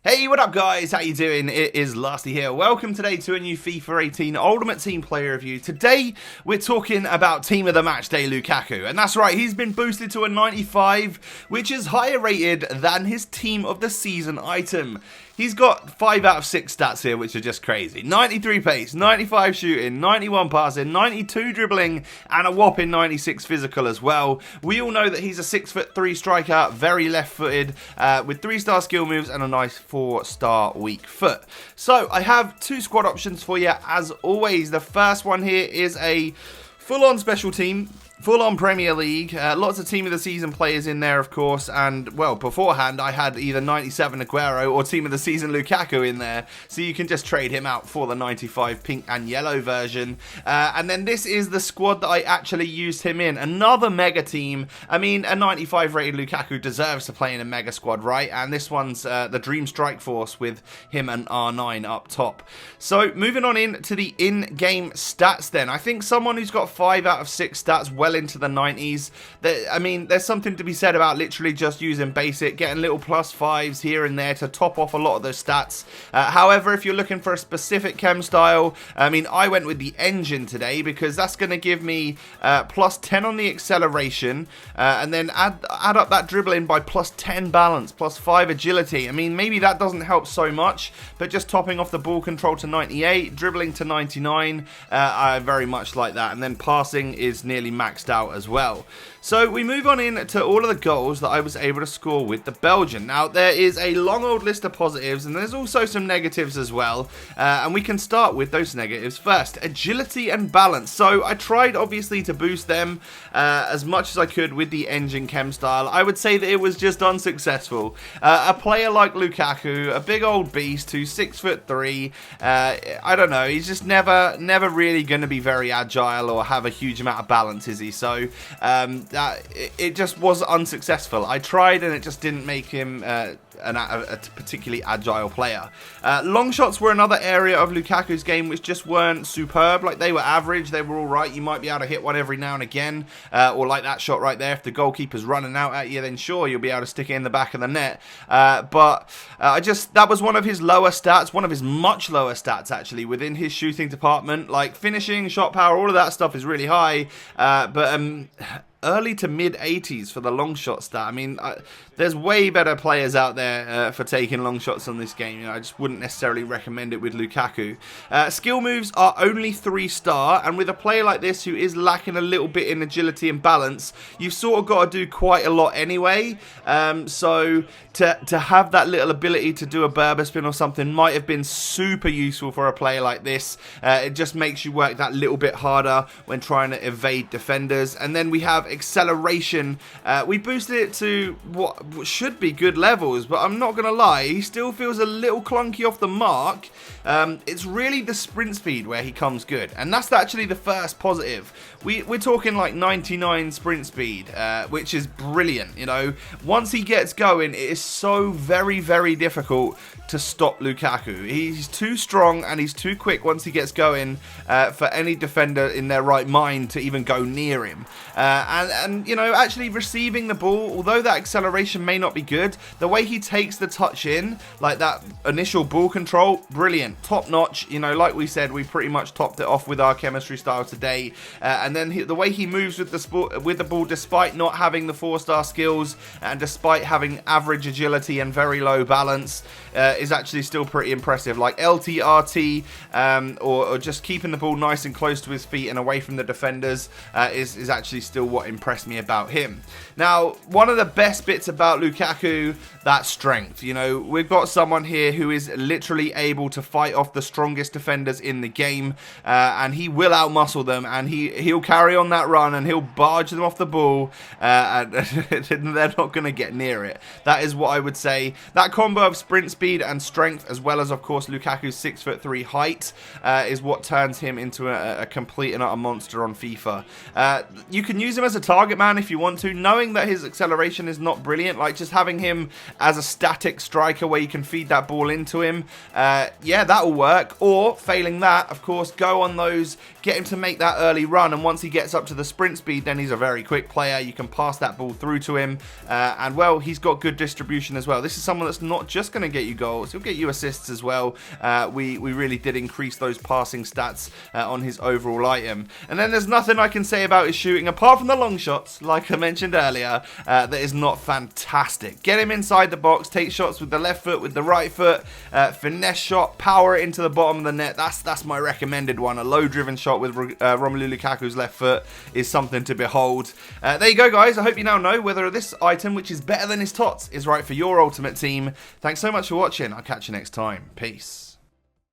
Hey, what up guys? How you doing? It is Lasty here. Welcome today to a new FIFA 18 Ultimate Team Player Review. Today, we're talking about Team of the Match Day Lukaku. And that's right, he's been boosted to a 95, which is higher rated than his Team of the Season item. He's got 5 out of 6 stats here, which are just crazy. 93 pace, 95 shooting, 91 passing, 92 dribbling, and a whopping 96 physical as well. We all know that he's a 6'3" striker, very left-footed, with 3-star skill moves and a nice 4-star weak foot. So, I have 2 squad options for you, as always. The first one here is a full-on special team. Full-on Premier League, lots of Team of the Season players in there, of course, and, well, beforehand, I had either 97 Aguero or Team of the Season Lukaku in there, so you can just trade him out for the 95 pink and yellow version. And then this is the squad that I actually used him in. Another mega team. I mean, a 95 rated Lukaku deserves to play in a mega squad, right? And this one's the Dream Strike Force with him and R9 up top. So, moving on in to the in-game stats then. I think someone who's got 5 out of 6 stats well into the 90s. I mean, there's something to be said about literally just using basic, getting little +5s here and there to top off a lot of those stats. However, if you're looking for a specific chem style, I mean, I went with the engine today because that's going to give me +10 on the acceleration, and then add up that dribbling by +10 balance, +5 agility. I mean, maybe that doesn't help so much, but just topping off the ball control to 98, dribbling to 99, I very much like that. And then passing is nearly maxed out as well. So we move on in to all of the goals that I was able to score with the Belgian. Now there is a long old list of positives and there's also some negatives as well, and we can start with those negatives first. Agility and balance. So I tried obviously to boost them as much as I could with the engine chem style. I would say that it was just unsuccessful. A player like Lukaku, a big old beast who's 6'3", I don't know, he's just never really going to be very agile or have a huge amount of balance, is he? So it just was unsuccessful. I tried and it just didn't make him a particularly agile player. Long shots were another area of Lukaku's game which just weren't superb. Like, they were average, they were alright. You might be able to hit one every now and again, or like that shot right there, if the goalkeeper's running out at you, then sure, you'll be able to stick it in the back of the net. But that was one of his lower stats, one of his much lower stats actually, within his shooting department. Like, finishing, shot power, all of that stuff is really high, but early to mid 80s for the long shot stat. I mean, there's way better players out there for taking long shots on this game. You know, I just wouldn't necessarily recommend it with Lukaku. Skill moves are only 3-star, and with a player like this who is lacking a little bit in agility and balance, you've sort of got to do quite a lot anyway. So to have that little ability to do a Berber spin or something might have been super useful for a player like this. It just makes you work that little bit harder when trying to evade defenders. And then we have acceleration. We boosted it to what should be good levels, but I'm not gonna lie, he still feels a little clunky off the mark. It's really the sprint speed where he comes good, and that's actually the first positive. We're talking like 99 sprint speed, which is brilliant. You know, once he gets going, it is so very difficult to stop Lukaku. He's too strong and he's too quick once he gets going for any defender in their right mind to even go near him. And you know, actually receiving the ball, although that acceleration may not be good, the way he takes the touch in, like that initial ball control, brilliant, top notch. You know, like we said, we pretty much topped it off with our chemistry style today. And then the way he moves with the ball, despite not having the 4-star skills and despite having average agility and very low balance, is actually still pretty impressive. Like LTRT, or just keeping the ball nice and close to his feet and away from the defenders, is actually still what impressed me about him. Now, one of the best bits about Lukaku, that strength. You know, we've got someone here who is literally able to fight off the strongest defenders in the game, and he will outmuscle them, and he'll carry on that run and he'll barge them off the ball, and they're not going to get near it. That is what I would say. That combo of sprint speed and strength, as well as of course Lukaku's 6'3" height, is what turns him into a complete and utter monster on FIFA. You can use him as as a target man if you want to, knowing that his acceleration is not brilliant, like just having him as a static striker where you can feed that ball into him, yeah, that'll work. Or failing that, of course, go on those, get him to make that early run, and once he gets up to the sprint speed, then he's a very quick player. You can pass that ball through to him, and well, he's got good distribution as well. This is someone that's not just going to get you goals, he'll get you assists as well. We really did increase those passing stats on his overall item. And then there's nothing I can say about his shooting, apart from the long shots, like I mentioned earlier, that is not fantastic. Get him inside the box, take shots with the left foot, with the right foot, finesse shot, power it into the bottom of the net. That's my recommended one. A low-driven shot with Romelu Lukaku's left foot is something to behold. There you go, guys. I hope you now know whether this item, which is better than his tots, is right for your ultimate team. Thanks so much for watching. I'll catch you next time. Peace.